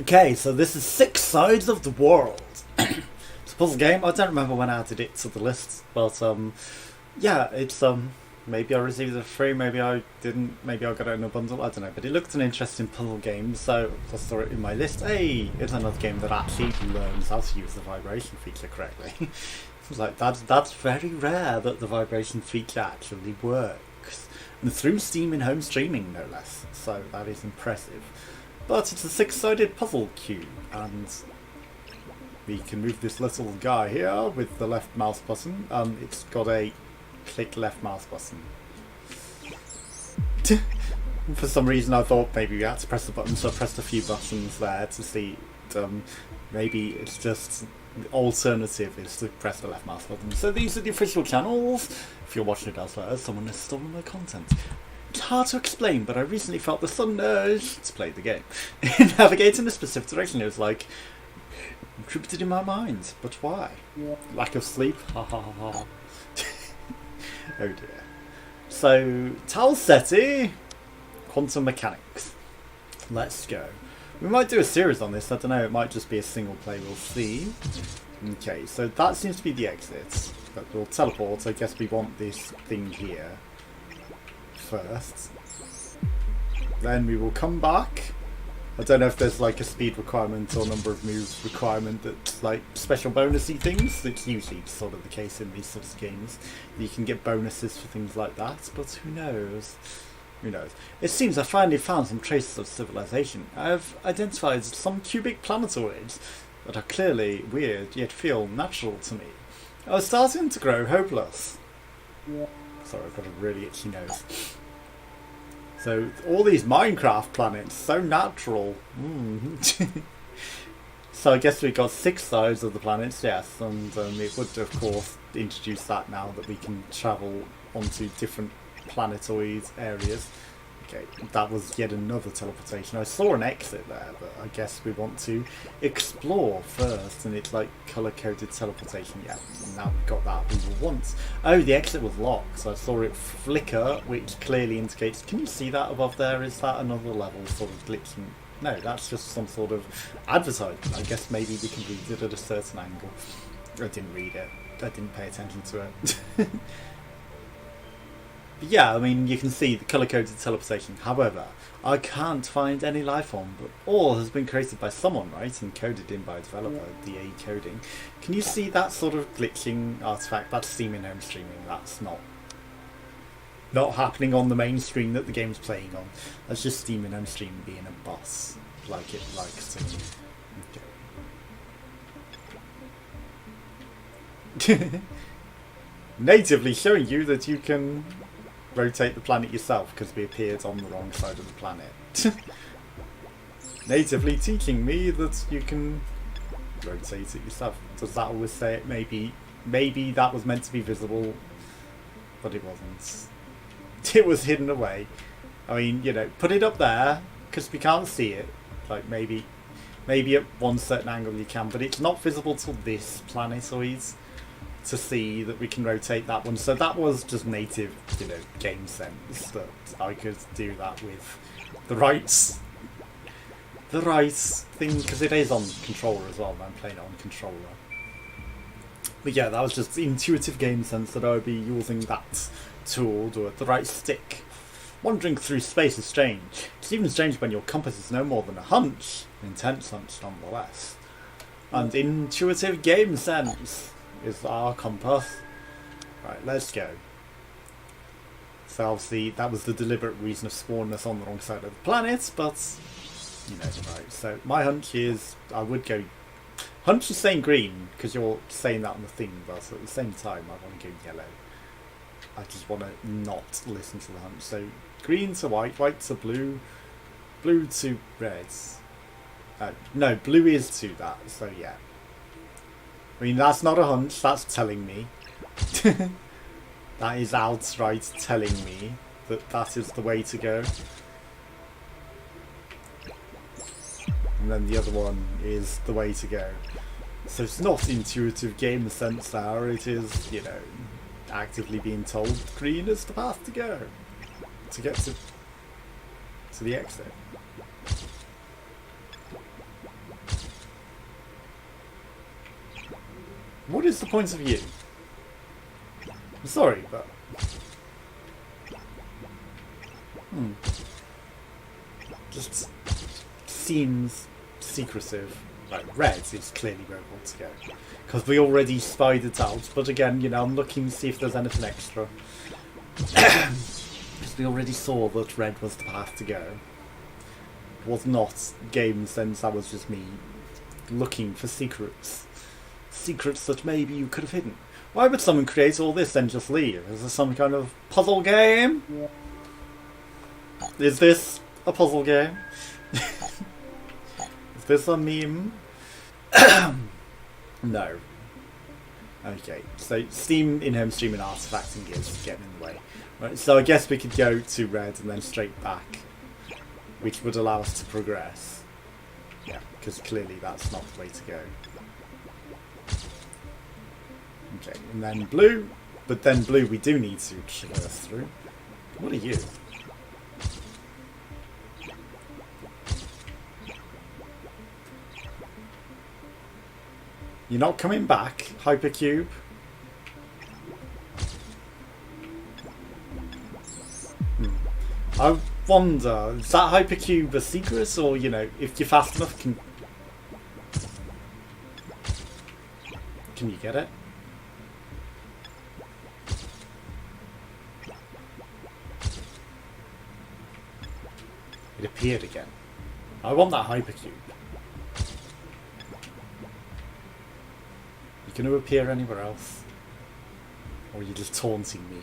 Okay, so this is Six Sides of the World. It's a puzzle game. I don't remember when I added it to the list, but yeah, it's maybe I received it for free, maybe I didn't, maybe I got it in a bundle, I don't know. But it looked an interesting puzzle game, so I saw it in my list. Hey, it's another game that actually learns how to use the vibration feature correctly. It's like that's very rare that the vibration feature actually works, and through Steam and home streaming, no less. So that is impressive. But it's a six-sided puzzle cube, and we can move this little guy here with the left mouse button. It's got a click left mouse button. For some reason I thought maybe we had to press the button, so I pressed a few buttons there to see. Maybe it's just the alternative is to press the left mouse button. So these are the official channels. If you're watching it elsewhere, someone has stolen my content. It's hard to explain, but I recently felt the sudden urge to play the game. Navigate in a specific direction. It was like encrypted in my mind, but why? Lack of sleep? Ha ha ha ha. Oh dear. So, Talsetti, quantum mechanics. Let's go. We might do a series on this, I don't know, it might just be a single play, we'll see. Okay, so that seems to be the exit. But we'll teleport, I guess we want this thing here first. Then we will come back. I don't know if there's like a speed requirement or number of moves requirement that's like special bonusy things. It's usually sort of the case in these sorts of games. You can get bonuses for things like that, but who knows? Who knows? It seems I finally found some traces of civilization. I've identified some cubic planetoids that are clearly weird yet feel natural to me. I was starting to grow hopeless. Sorry, I've got a really itchy nose. So, all these Minecraft planets, so natural. So I guess we've got 6 sides of the planets, yes, and it would of course introduce that now that we can travel onto different planetoid areas. Okay, that was yet another teleportation. I saw an exit there, but I guess we want to explore first, and it's like colour-coded teleportation. Yeah, now we've got that we will want. Oh, the exit was locked, so I saw it flicker, which clearly indicates... Can you see that above there? Is that another level sort of glitching? No, that's just some sort of advertisement. I guess maybe we can read it at a certain angle. I didn't read it. I didn't pay attention to it. Yeah, I mean, you can see the colour-coded teleportation. However, I can't find any life form, but all has been created by someone, right? And coded in by a developer, DA coding. Can you see that sort of glitching artifact? That's Steam and home streaming. That's not happening on the main screen that the game's playing on. That's just Steam and home streaming being a boss, like it likes to. Okay. Natively showing you that you can rotate the planet yourself because we appeared on the wrong side of the planet. Natively teaching me that you can rotate it yourself. Does that always say it? Maybe that was meant to be visible, but it wasn't. It was hidden away. I mean, you know, put it up there because we can't see it. Like maybe at one certain angle you can, but it's not visible to this planetoid to see that we can rotate that one. So that was just native, you know, game sense that I could do that with the right thing, because it is on controller as well. I'm playing it on controller. But yeah, that was just intuitive game sense that I would be using that tool or the right stick. Wandering through space is strange. It's even strange when your compass is no more than a hunch, an intense hunch nonetheless. And intuitive game sense is our compass. Right, let's go. So obviously that was the deliberate reason of spawning us on the wrong side of the planet, but you know, right. So my hunch is I would go. Hunch is saying green because you're saying that on the thing, but at the same time I want to go yellow. I just want to not listen to the hunch. So green to white, white to blue, blue to red. No, blue is to that. So yeah. I mean, that's not a hunch, that's telling me. That is outright telling me that that is the way to go. And then the other one is the way to go. So it's not intuitive game sense there, it is, you know, actively being told green is the path to go. To get to the exit. What is the point of you? I'm sorry, but... Just seems secretive. Like, red is clearly where we want to go. Because we already spied it out. But again, you know, I'm looking to see if there's anything extra. Because we already saw that red was the path to go. It was not game sense, that was just me looking for secrets. Secrets that maybe you could have hidden. Why would someone create all this and just leave? Is this some kind of puzzle game? Yeah. Is this a puzzle game? Is this a meme? No. Okay, so Steam in-home streaming artifacting is getting in the way. Right, so I guess we could go to red and then straight back, which would allow us to progress. Yeah, because clearly that's not the way to go. Okay, and then blue, but then blue we do need to traverse through. What are you? You're not coming back, Hypercube? I wonder, is that Hypercube a secret, or, you know, if you're fast enough, can you get it? It appeared again. I want that Hypercube. You going to appear anywhere else? Or are you just taunting me?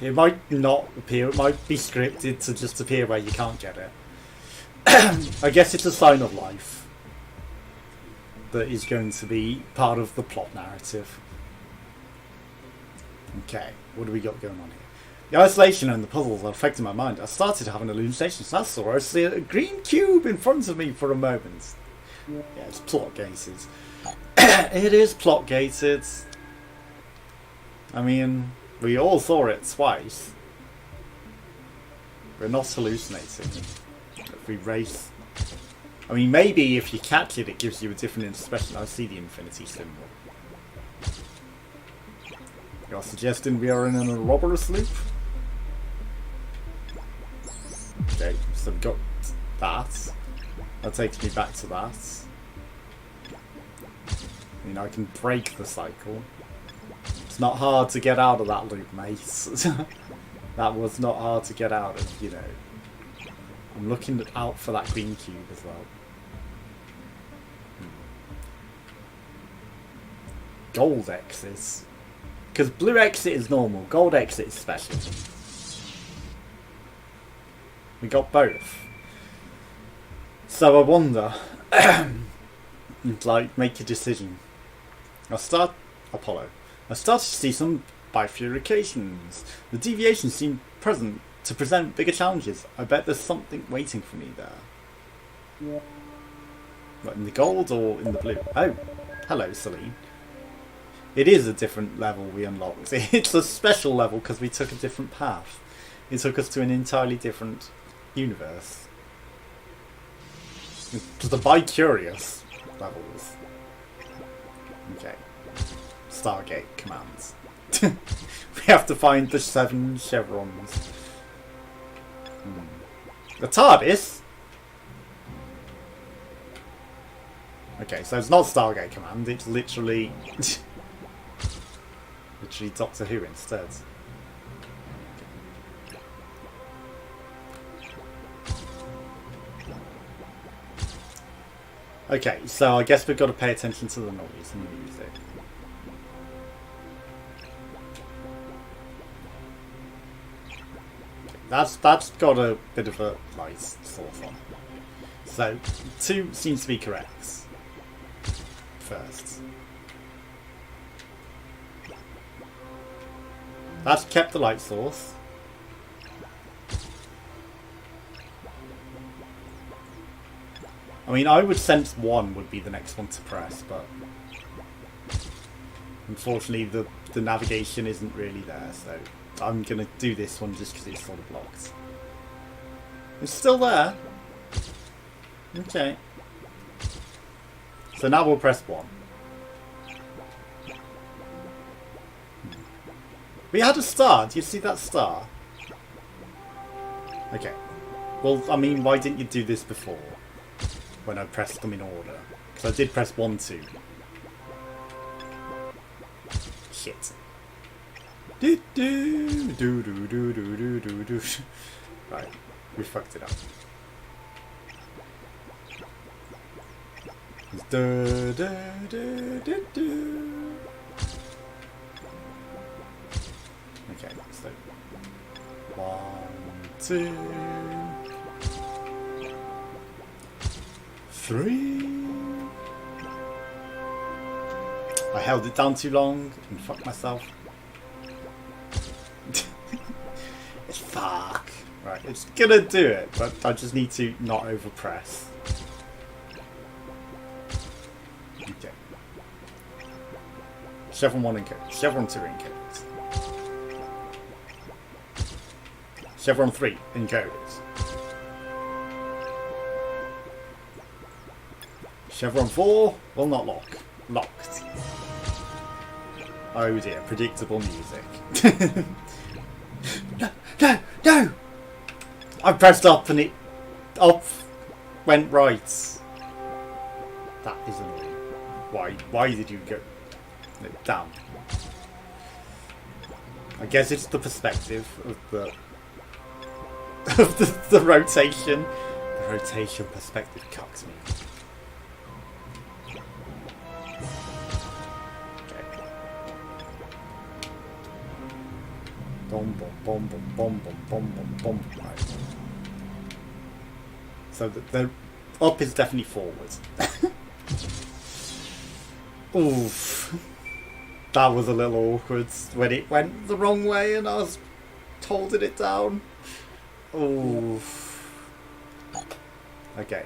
It might not appear, it might be scripted to just appear where you can't get it. I guess it's a sign of life that is going to be part of the plot narrative. Okay, what do we got going on here? The isolation and the puzzles are affecting my mind. I started having hallucinations. I saw a green cube in front of me for a moment. Yeah, it's plot gated. It is plot gated. I mean, we all saw it twice. We're not hallucinating. If we race... I mean, maybe if you catch it, it gives you a different expression. I see the infinity symbol. You're suggesting we are in an Ouroboros loop? Okay, so we've got that. That takes me back to that. I mean, I can break the cycle. It's not hard to get out of that loop, mate. That was not hard to get out of, you know. I'm looking out for that green cube as well. Gold exit. Because blue exit is normal, gold exit is special. We got both. So I wonder, like, make a decision. I started to see some bifurcations. The deviations seem to present bigger challenges. I bet there's something waiting for me there. Yeah. What, in the gold or in the blue? Oh, hello, Celine. It is a different level we unlocked. It's a special level because we took a different path. It took us to an entirely different universe. It's the bi-curious levels. Okay. Stargate commands. We have to find the 7 chevrons. The TARDIS? Okay, so it's not Stargate command, it's literally... literally Doctor Who instead. Okay, so I guess we've got to pay attention to the noise and the music. That's got a bit of a light source on. So, 2 seems to be correct. First. That's kept the light source. I mean, I would sense 1 would be the next one to press, but unfortunately the navigation isn't really there, so I'm going to do this one just because it's sort of blocked. It's still there. Okay. So now we'll press 1. We had a star. Do you see that star? Okay. Well, I mean, why didn't you do this before? When I pressed them in order. Because I did press 1, 2. Shit. Do do do do do do do do do. Right, we fucked it up. Do, do, do, do, do. Okay, so 1, 2, 3. I held it down too long and fucked myself. Fuck. Right, it's gonna do it, but I just need to not overpress. Okay. Chevron 1 encode. Chevron 2 encode. Chevron 3 encode. Chevron 4 will not lock. Locked. Oh dear, predictable music. No, no, no! I pressed up and it up went right. That is annoying. Why did you go down? I guess it's the perspective of the rotation. The rotation perspective cucks me. Boom, boom, boom, boom, boom, boom, boom, boom, boom. Right. So the up is definitely forward. Oof. That was a little awkward when it went the wrong way and I was holding it down. Oof. Okay.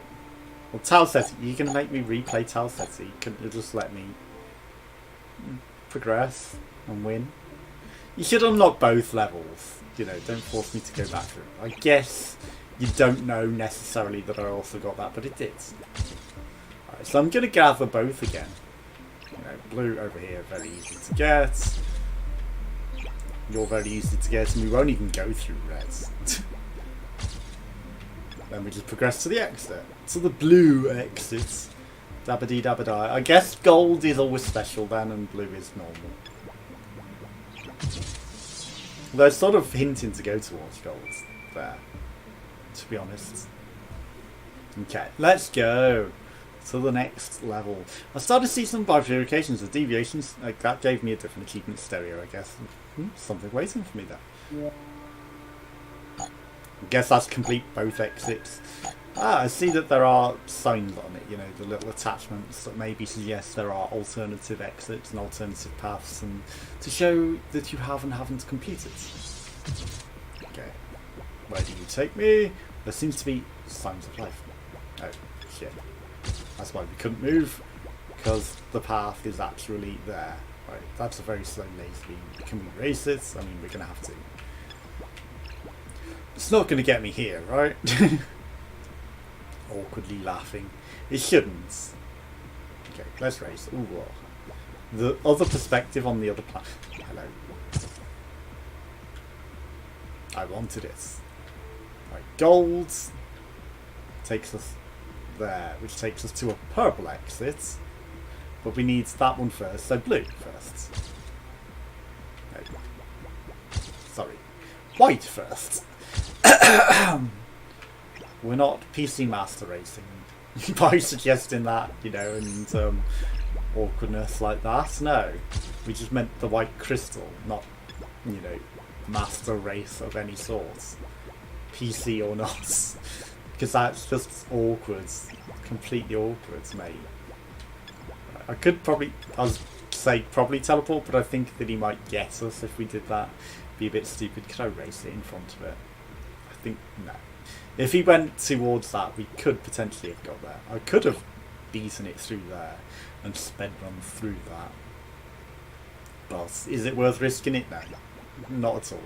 Well, Talsetti, you're going to make me replay Talsetti. Couldn't you just let me progress and win? You should unlock both levels. You know, don't force me to go back through. I guess you don't know necessarily that I also got that, but it did. Alright, so I'm going to gather both again. You know, blue over here, very easy to get. You're very easy to get, and we won't even go through reds. Then we just progress to the exit. To the blue exit. Dabba-dee dabba-die. I guess gold is always special then, and blue is normal. They're sort of hinting to go towards gold there, to be honest. Okay, let's go to the next level. I started to see some bifurcations or deviations. Like that gave me a different achievement stereo, I guess. Something waiting for me there. Yeah. I guess that's complete both exits. I see that there are signs on it, you know, the little attachments that maybe suggest there are alternative exits and alternative paths, and to show that you have and haven't completed. Okay, where do you take me? There seems to be signs of life. Oh, shit. That's why we couldn't move, because the path is actually there. Right, that's a very slow lazy. Can we race it? I mean, we're going to have to. It's not going to get me here, right? Awkwardly laughing. It shouldn't. Okay, let's race. Ooh, whoa. The other perspective on the other planet. Hello. I wanted it. Right, gold takes us there, which takes us to a purple exit. But we need that one first, so blue first. No. Sorry. White first. We're not PC Master Racing by suggesting that, you know, and awkwardness like that. No, we just meant the white crystal, not, you know, Master Race of any sort, PC or not, because that's just awkward, completely awkward, mate. I could probably, I was say probably teleport, but I think that he might get us if we did that. Be a bit stupid. Could I race it in front of it? I think no. If he went towards that, we could potentially have got there. I could have beaten it through there and sped run through that. But is it worth risking it? No, not at all.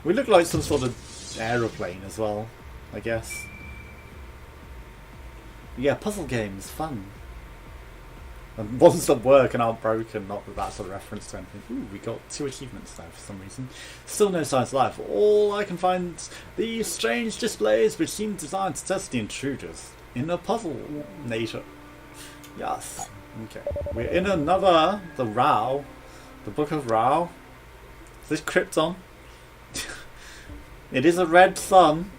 We look like some sort of aeroplane as well, I guess. Yeah, puzzle games, fun. And ones that work and aren't broken, not that that's a reference to anything. Ooh, we got 2 achievements there for some reason. Still no signs of life. All I can find these strange displays which seem designed to test the intruders in a puzzle nature. Yes. Okay. We're in another, the Rao. The Book of Rao. Is this Krypton? It is a red sun.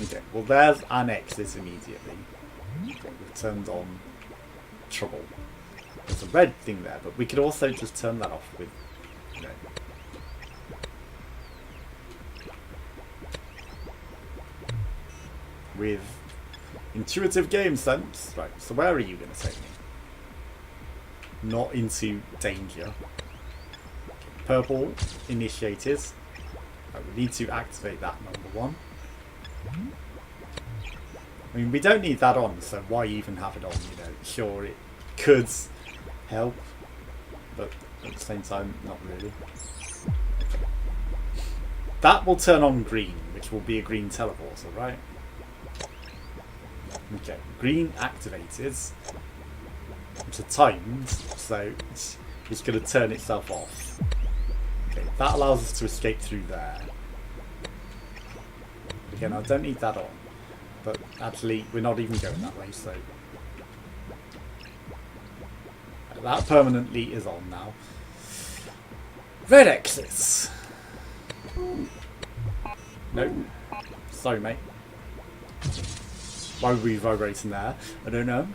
Okay, well there's annexes immediately. Okay, we've turned on trouble. There's a red thing there, but we could also just turn that off with, you know. With intuitive game sense. Right, so where are you going to take me? Not into danger. Okay, purple initiated. Right, we need to activate that, number 1. I mean, we don't need that on, so why even have it on, you know? Sure, it could help, but at the same time, not really. That will turn on green, which will be a green teleporter, right? Okay, green activated, which are timed, so it's going to turn itself off. Okay, that allows us to escape through there. Again, I don't need that on. But actually, we're not even going that way, so... That permanently is on now. Red exits! No. Sorry, mate. Why were we vibrating there? I don't know.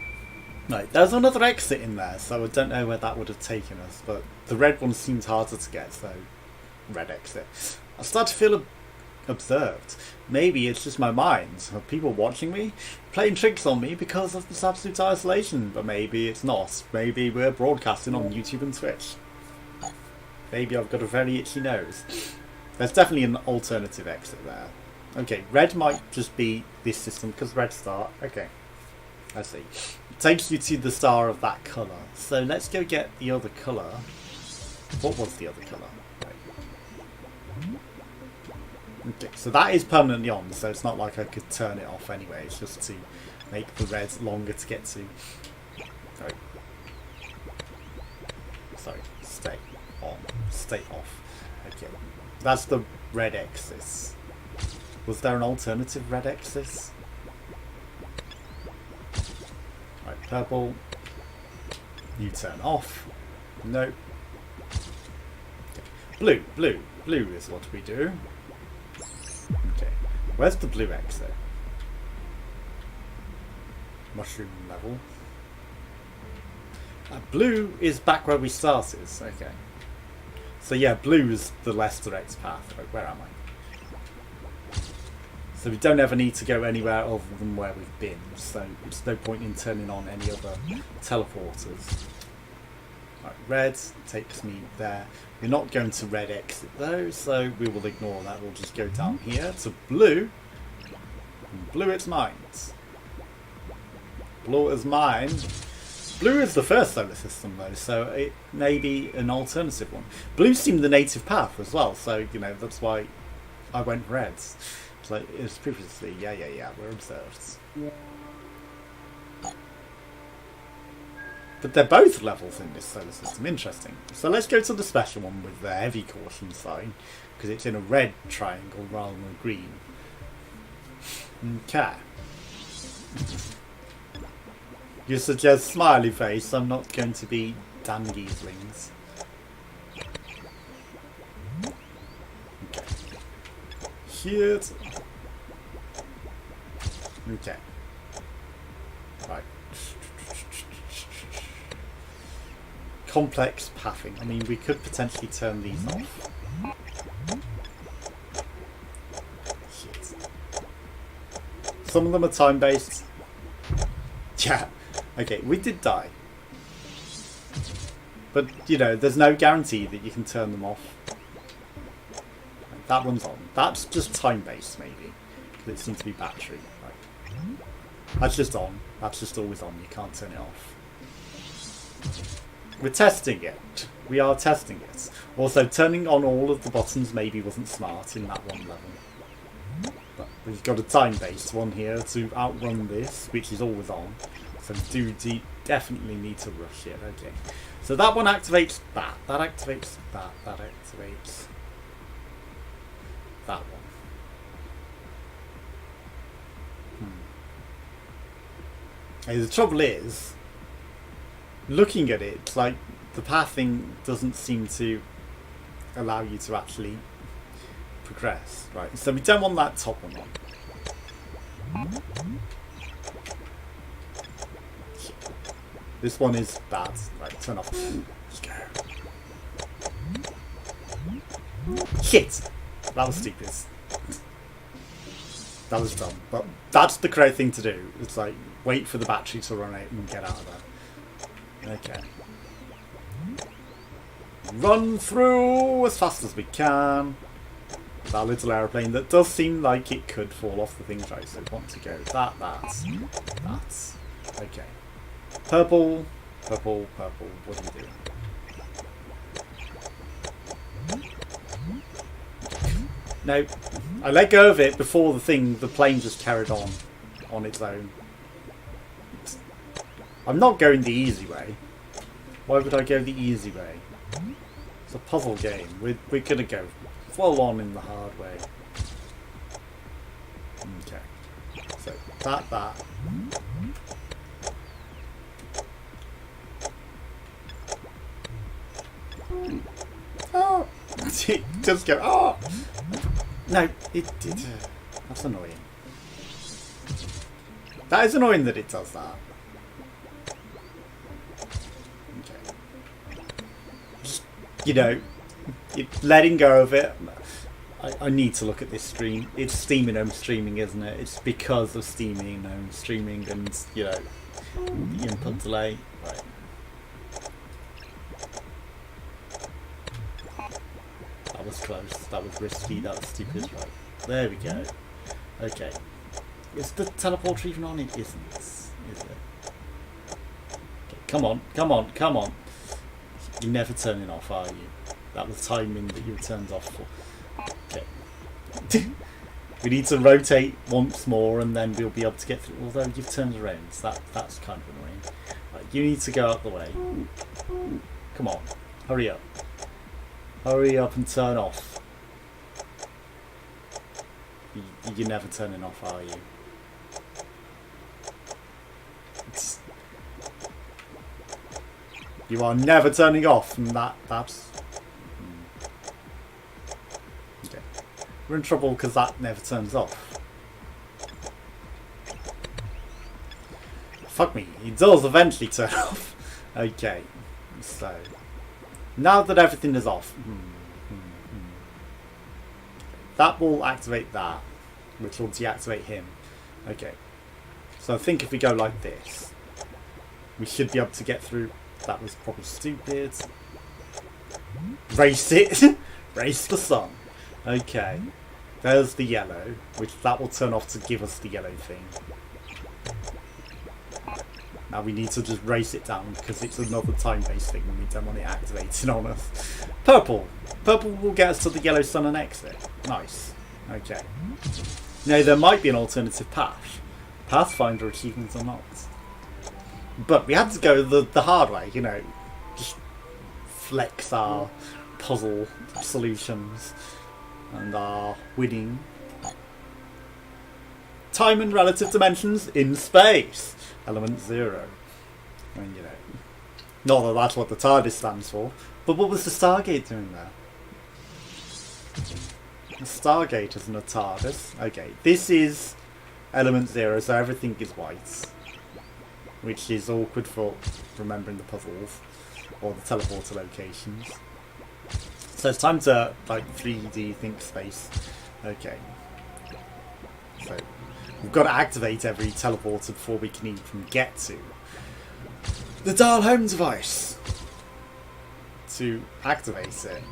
Right, there's another exit in there, so I don't know where that would have taken us, but the red one seems harder to get, so... Red exit. I start to feel observed. Maybe it's just my mind. Are people watching me? Playing tricks on me because of this absolute isolation? But maybe it's not. Maybe we're broadcasting on YouTube and Twitch. Maybe I've got a very itchy nose. There's definitely an alternative exit there. Okay, red might just be this system because red star. Okay, I see. It takes you to the star of that colour. So let's go get the other colour. What was the other colour? Okay, so that is permanently on, so it's not like I could turn it off anyway. It's just to make the red longer to get to. Sorry, stay on, stay off. Okay, that's the red axis. Was there an alternative red axis? Right, purple. You turn off. Nope. Okay. Blue is what we do. Okay, where's the blue exit? Mushroom level. Blue is back where we started, okay. So yeah, blue is the less direct path. Right, where am I? So we don't ever need to go anywhere other than where we've been, so there's no point in turning on any other teleporters. Right, red takes me there. We're not going to red exit though, so we will ignore that. We'll just go down here to blue. And blue it's mine. Blue is mine. Blue is the first solar system though, so it may be an alternative one. Blue seemed the native path as well, so you know that's why I went reds. It's like it was previously, yeah, we're observed. But they're both levels in this solar system. Interesting. So let's go to the special one with the heavy caution sign, because it's in a red triangle rather than a green. Okay. You suggest smiley face. I'm not going to be Dan Gieslings. Okay. Here. Okay. Right. Complex pathing. I mean, we could potentially turn these off. Shit. Some of them are time-based. Yeah. Okay, we did die. But, you know, there's no guarantee that you can turn them off. That one's on. That's just time-based, maybe. Because it seems to be battery. Right. That's just on. That's just always on. You can't turn it off. We're testing it. We are testing it. Also, turning on all of the buttons maybe wasn't smart in that one level. But we've got a time-based one here to outrun this, which is always on. So we definitely need to rush it. Okay. So that one activates that. That activates that. That activates that one. Hey, the trouble is, looking at it, it's like the pathing doesn't seem to allow you to actually progress. Right. So we don't want that top one on. This one is bad. Right, turn off. Let's go. Shit! That was stupid. That was dumb. But that's the correct thing to do. It's like, wait for the battery to run out and get out of there. Okay. Run through as fast as we can. That little aeroplane that does seem like it could fall off the things, right? So we want to go that's. Okay. Purple, purple, purple. What are you doing? No, I let go of it before the plane just carried on its own. I'm not going the easy way. Why would I go the easy way? It's a puzzle game. We're gonna go full on in the hard way. Okay. So that. Oh! Just go. Oh! No, it did. That's annoying. That is annoying that it does that. Okay. Just, letting go of it. I need to look at this stream. It's steaming home streaming, isn't it? It's because of steaming home streaming and, the input delay. Right. That was close. That was risky. That was stupid. Right. There we go. Okay. Is the teleporter even on? It isn't. Is it? Okay, come on. Come on. Come on. You're never turning off, are you? That was timing that you were turned off for. Okay. We need to rotate once more and then we'll be able to get through. Although you've turned around. So that's kind of annoying. Right, you need to go out the way. Come on. Hurry up. Hurry up and turn off. You're never turning off, are you? You are never turning off, and that's... Okay. We're in trouble because that never turns off. Fuck me, it does eventually turn off. Okay, so... Now that everything is off, that will activate that, which will deactivate him. Okay, so I think if we go like this, we should be able to get through. That was probably stupid. Race it! Race the sun. Okay, there's the yellow, which that will turn off to give us the yellow thing. Now we need to just race it down because it's another time-based thing and we don't want it activating on us. Purple. Purple will get us to the yellow sun and exit. Nice. Okay. Now there might be an alternative path. Pathfinder achievements or not. But we had to go the hard way, just flex our puzzle solutions and our winning. Time and relative dimensions in space. Element 0. I mean, not that that's what the TARDIS stands for, but what was the Stargate doing there? The Stargate isn't a TARDIS. Okay, this is Element 0, so everything is white. Which is awkward for remembering the puzzles, or the teleporter locations. So it's time to, 3D think space. Okay. So... we've got to activate every teleporter before we can even get to the dial home device to activate it.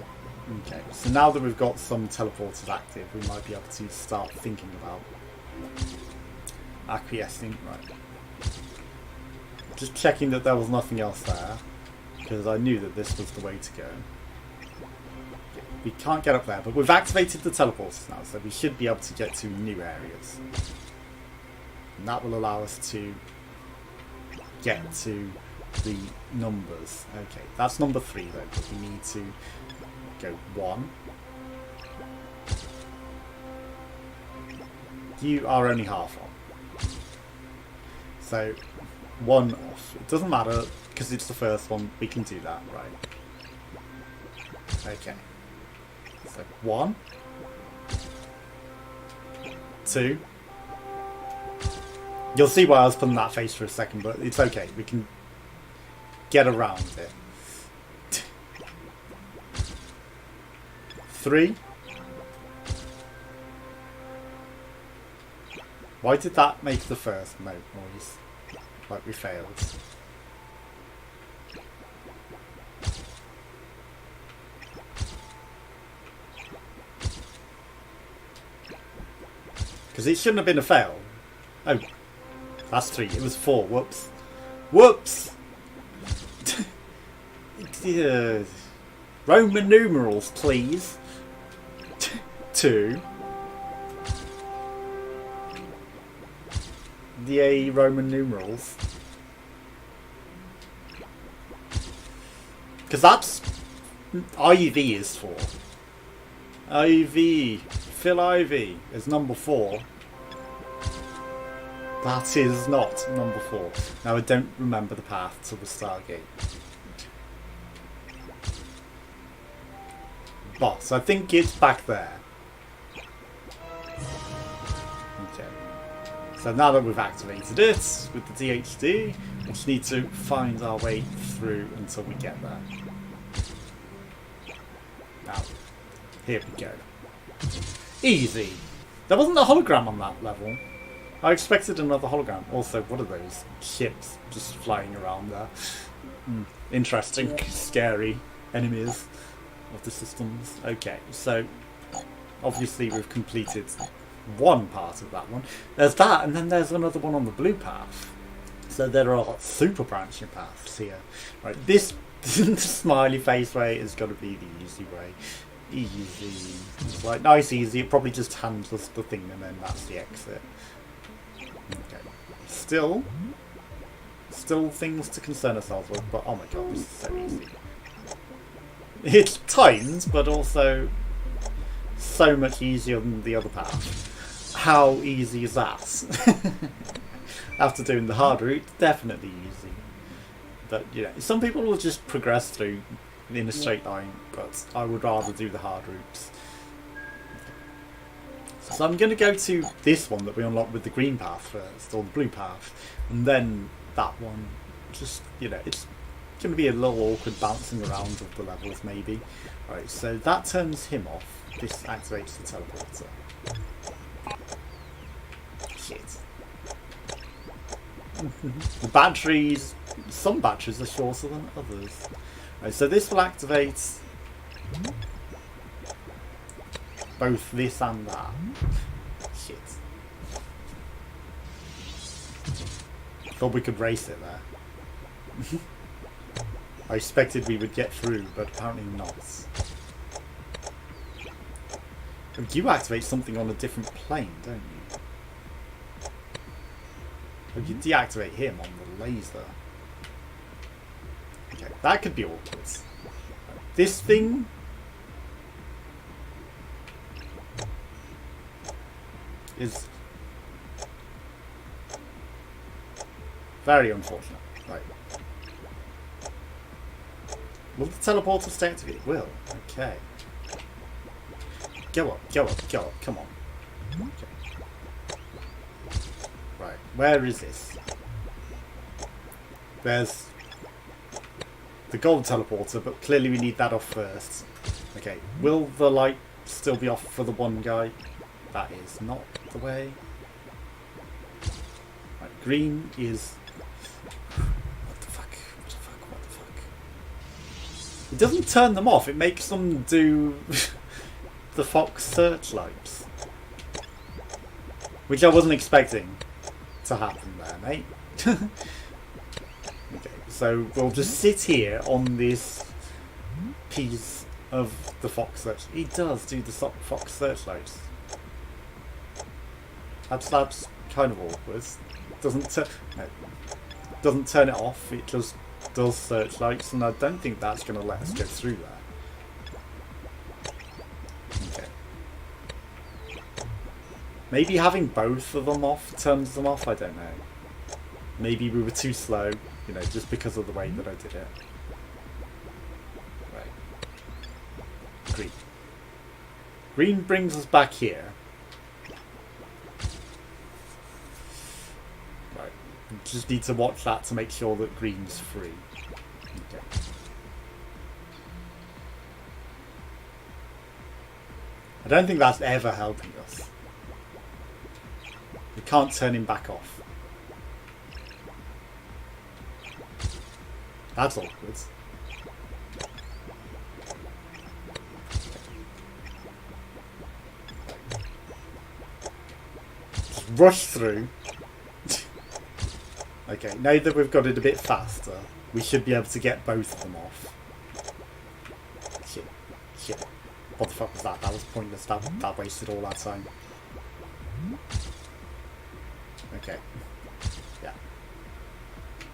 Okay, so now that we've got some teleporters active, we might be able to start thinking about acquiescing. Right. Just checking that there was nothing else there, because I knew that this was the way to go. We can't get up there, but we've activated the teleporters now, so we should be able to get to new areas. And that will allow us to get to the numbers. Okay, that's number 3 though, but we need to go 1. You are only half on. So 1 off. It doesn't matter because it's the first one. We can do that, right? Okay. So 1, 2. You'll see why I was putting that face for a second, but it's okay. We can get around it. 3. Why did that make the first noise? Like we failed. Because it shouldn't have been a fail. Oh, that's 3. It was 4. Whoops. Whoops! Roman numerals, please. 2. The Roman numerals. Because that's... IV is 4. IV. Phil Ivy is number 4. That is not number 4. Now I don't remember the path to the Stargate. Boss, I think it's back there. Okay. So now that we've activated it with the DHD, we just need to find our way through until we get there. Now, here we go. Easy. There wasn't a hologram on that level. I expected another hologram. Also, what are those ships just flying around there? Interesting, scary enemies of the systems. Okay, so obviously we've completed one part of that one. There's that, and then there's another one on the blue path. So there are super branching paths here. Right, this smiley face way is got to be the easy way. Easy. It's like nice, easy. It probably just hands us the thing, and then that's the exit. Okay. Still things to concern ourselves with, but oh my god, this is so easy. It's timed, but also so much easier than the other path. How easy is that? After doing the hard route, definitely easy. But you know, some people will just progress through in a straight line, but I would rather do the hard routes. So I'm going to go to this one that we unlocked with the green path first, or the blue path, and then that one. Just, you know, it's going to be a little awkward bouncing around of the levels maybe. Alright, so that turns him off. This activates the teleporter. Shit. The batteries, some batteries are shorter than others. Right, so this will activate both this and that. Shit. Thought we could race it there. I expected we would get through, but apparently not. You activate something on a different plane, don't you? You deactivate him on the laser. Okay, that could be awkward. This thing... is... very unfortunate. Right. Will the teleporter stay active? It will. Okay. Go up, go up, go up. Come on. Okay. Right. Where is this? There's the gold teleporter, but clearly we need that off first. Okay. Will the light still be off for the one guy? That is not the way. Right. Green is... It doesn't turn them off, it makes them do the Fox searchlights. Which I wasn't expecting to happen there, mate. Okay, so we'll just sit here on this piece of the Fox search. He does do the Fox searchlights. That's kind of awkward. Doesn't no. doesn't turn it off, it just does searchlights, and I don't think that's going to let us go through there. Okay. Maybe having both of them off turns them off, I don't know. Maybe we were too slow, you know, just because of the way that I did it. Right. Green. Green brings us back here. Right. We just need to watch that to make sure that green's free. Okay. I don't think that's ever helping us. We can't turn him back off. That's awkward. Just rush through. Okay, now that we've got it a bit faster, we should be able to get both of them off. Shit. Shit. What the fuck was that? That was pointless. That wasted all our time. Okay. Yeah.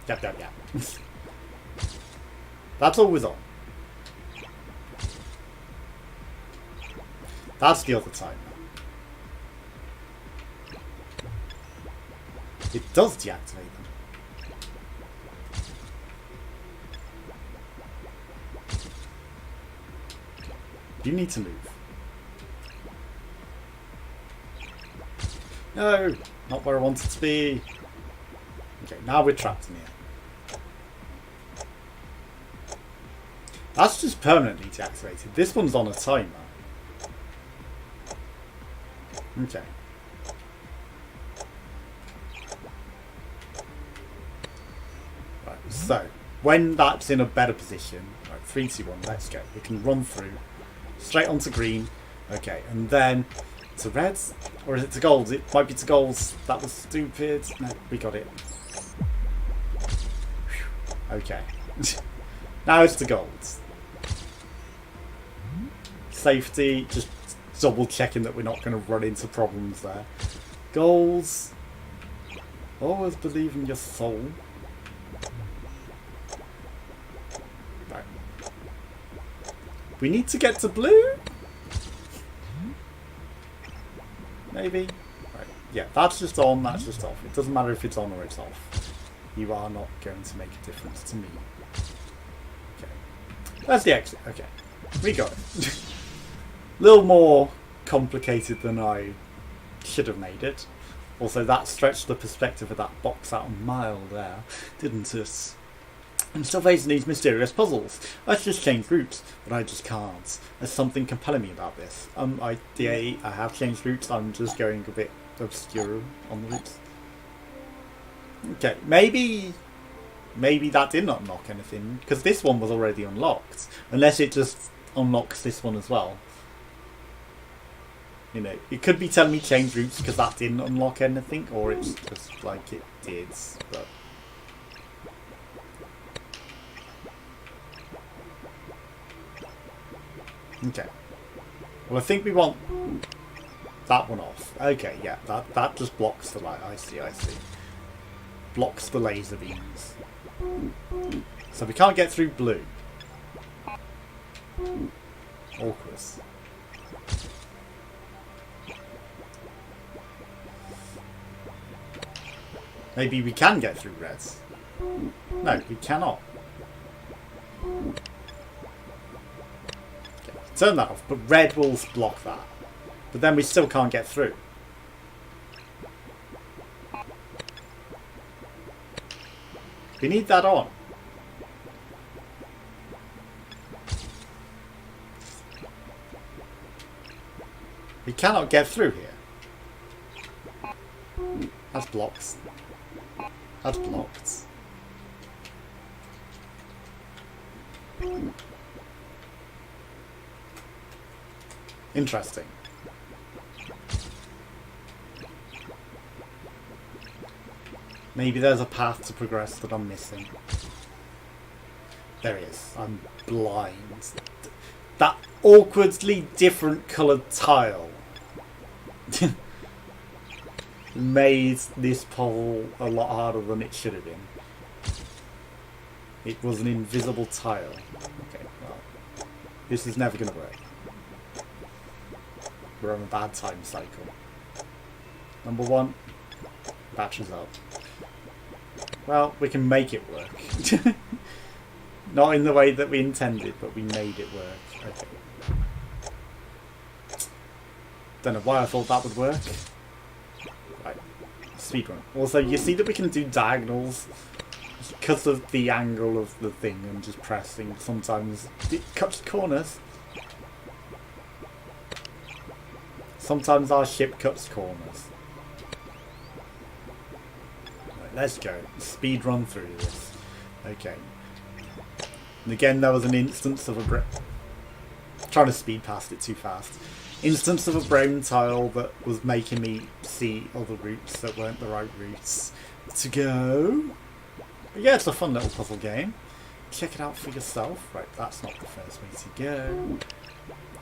Yeah. That's always on. That's the other timer. It does deactivate them. You need to move. No, not where I want it to be. Okay, now we're trapped in here. That's just permanently deactivated. This one's on a timer. Okay. Right, so when that's in a better position, right, 3, 2, 1, let's go. We can run through straight onto green. Okay, and then to reds, or is it to golds? It might be to golds. That was stupid. No, we got it. Whew. Okay. Now it's to golds. Safety, just double checking that we're not going to run into problems there. Goals. Always believe in your soul. Right. We need to get to blue? Maybe? Right. Yeah, that's just on, that's just off. It doesn't matter if it's on or it's off. You are not going to make a difference to me. Okay. That's the exit. Okay. We got it. A little more complicated than I should have made it. Also, that stretched the perspective of that box out a mile there, didn't it? I'm still facing these mysterious puzzles. I should just change routes, but I just can't. There's something compelling me about this. I have changed routes. I'm just going a bit obscure on the routes. Okay, maybe that didn't unlock anything, because this one was already unlocked. Unless it just unlocks this one as well. You know, it could be telling me change routes because that didn't unlock anything, or it's just like it did, but... Okay. Well, I think we want that one off. Okay, yeah, that just blocks the light. I see. Blocks the laser beams. So we can't get through blue. Awkward. Maybe we can get through reds. No, we cannot. Okay, turn that off, but red will block that. But then we still can't get through. We need that on. We cannot get through here. That's blocks. That's blocked. Interesting. Maybe there's a path to progress that I'm missing. There it is. I'm blind. That awkwardly different coloured tile made this puzzle a lot harder than it should have been. It was an invisible tile. Okay, well, this is never going to work. We're on a bad time cycle. Number 1, batteries up. Well, we can make it work. Not in the way that we intended, but we made it work. Okay. Don't know why I thought that would work. Right. Speedrun. Also, you see that we can do diagonals because of the angle of the thing and just pressing. Sometimes it cuts corners. Sometimes our ship cuts corners. Right, let's go. Speed run through this. Okay. And again, there was an instance of a trying to speed past it too fast. Instance of a brown tile that was making me see other routes that weren't the right routes to go. But yeah, it's a fun little puzzle game. Check it out for yourself. Right, that's not the first way to go.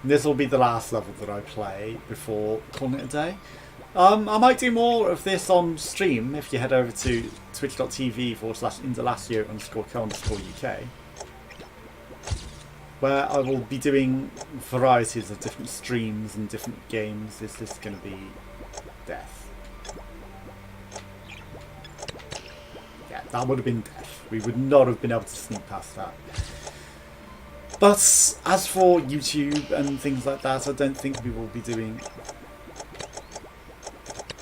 This will be the last level that I play before calling it a day. I might do more of this on stream if you head over to twitch.tv/Indelacio_co.uk, where I will be doing varieties of different streams and different games. Is this going to be death? Yeah, that would have been death. We would not have been able to sneak past that. But as for YouTube and things like that, I don't think we will be doing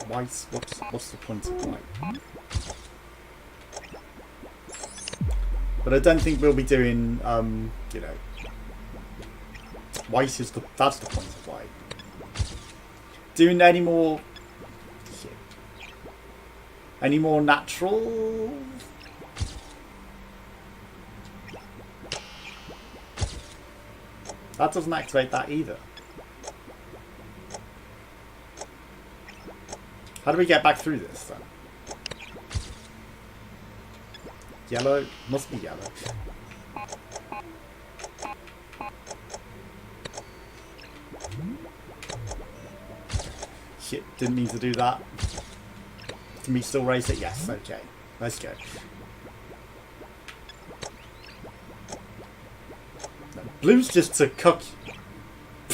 white. What's the point of white? But I don't think we'll be doing, you know, white is that's the point of white. Doing any more natural? That doesn't activate that either. How do we get back through this then? Yellow? Must be yellow. Shit, didn't mean to do that. Can we still raise it? Yes, okay. Let's go. No, blue's just to cook you.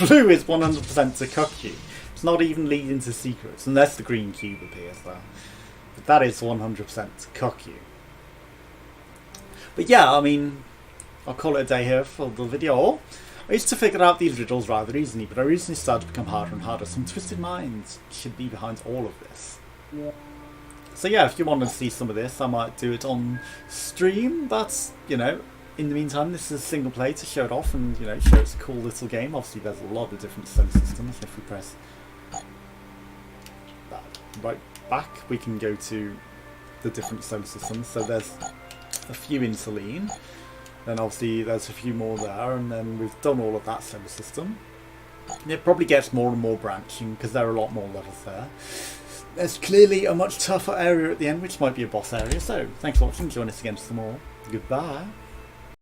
Blue is 100% to cook you. It's not even leading to secrets, unless the green cube appears there. But that is 100% to cook you. But yeah, I mean, I'll call it a day here for the video. I used to figure out these riddles rather easily, but I recently started to become harder and harder. Some twisted minds should be behind all of this. Yeah. So yeah, if you want to see some of this, I might do it on stream. But, you know, in the meantime, this is a single play to show it off and, you know, show it's a cool little game. Obviously, there's a lot of different solar systems. If we press that right back, we can go to the different solar systems. So there's a few in Selene. Then obviously there's a few more there, and then we've done all of that solar system. And it probably gets more and more branching because there are a lot more levels there. There's clearly a much tougher area at the end, which might be a boss area. So thanks for watching. Join us again for some more. Goodbye.